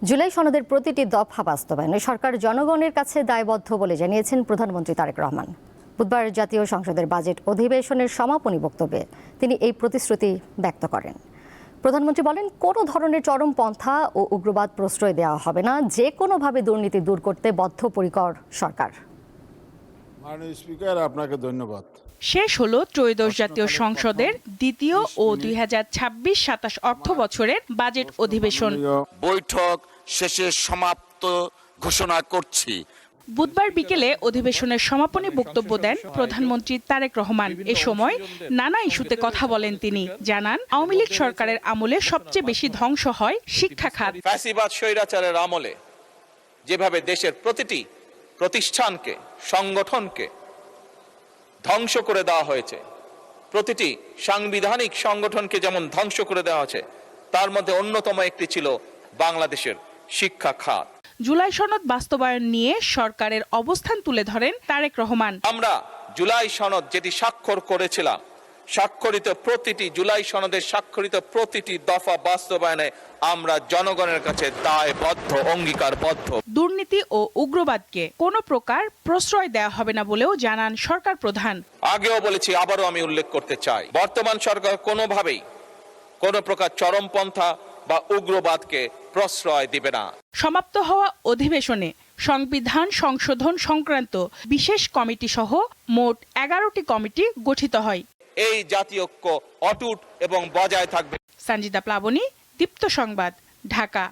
জুলাই সনদের প্রতিটি দফা বাস্তবায়নে সরকার জনগণের কাছে দায়বদ্ধ বলে জানিয়েছেন প্রধানমন্ত্রী তারেক রহমান। বুধবার জাতীয় সংসদের বাজেট অধিবেশনের সমাপনী বক্তব্যে তিনি এই প্রতিশ্রুতি ব্যক্ত করেন। প্রধানমন্ত্রী বলেন, কোনো ধরনের চরমপন্থা ও উগ্রবাদ প্রশ্রয় দেওয়া হবে না। যে কোনোভাবে দুর্নীতি দূর করতে বদ্ধপরিকর সরকার। মাননীয় স্পিকার, আপনাকে ধন্যবাদ। শেষ হলো ত্রয়োদশ জাতীয় সংসদের দ্বিতীয় ও 2026-27 অর্থ বছরের বাজেট অধিবেশন। বৈঠক শেষে সমাপ্ত ঘোষণা করছি। বুধবার বিকেলে অধিবেশনের সমাপনী বক্তব্য দেন প্রধানমন্ত্রী তারেক রহমান। এ সময় নানা ইস্যুতে কথা বলেন তিনি। জানান, আওয়ামী লীগ সরকারের আমলে সবচেয়ে বেশি ধ্বংস হয় শিক্ষা খাত। ফ্যাসিবাদ স্বৈরাচারের আমলে যেভাবে দেশের প্রতিটি প্রতিষ্ঠানকে, সংগঠনকে ধ্বংস করে দেওয়া হয়েছে, প্রতিটি সাংবিধানিক সংগঠনকে যেমন ধ্বংস করে দেওয়া হয়েছে, তার মধ্যে অন্যতম একটি ছিল বাংলাদেশের শিক্ষা খাত। জুলাই সনদ বাস্তবায়ন নিয়ে সরকারের অবস্থান তুলে ধরেন তারেক রহমান। আমরা জুলাই সনদ যেটি স্বাক্ষর করেছিলাম, জুলাই সনদের স্বাক্ষরিত প্রতিটি দফা বাস্তবায়নে আমরা জনগণের কাছে দায়বদ্ধ, অঙ্গীকারবদ্ধ। দুর্নীতি ও উগ্রবাদকে কোনো প্রকার প্রশ্রয় দেওয়া হবে না বলেও জানান সরকার প্রধান। আগেও বলেছি, আবারও আমি উল্লেখ করতে চাই, বর্তমান সরকার কোনোভাবেই কোনো প্রকার চরমপন্থা বা উগ্রবাদকে প্রশ্রয় দিবে না। সমাপ্ত হওয়া অধিবেশনে সংবিধান সংশোধন সংক্রান্ত বিশেষ কমিটি সহ মোট 11টি কমিটি গঠিত হয়। এই জাতীয় ঐক্য অটুট এবং বজায় থাকবে। সঞ্জিদা প্লাবনী, দীপ্ত সংবাদ, ঢাকা।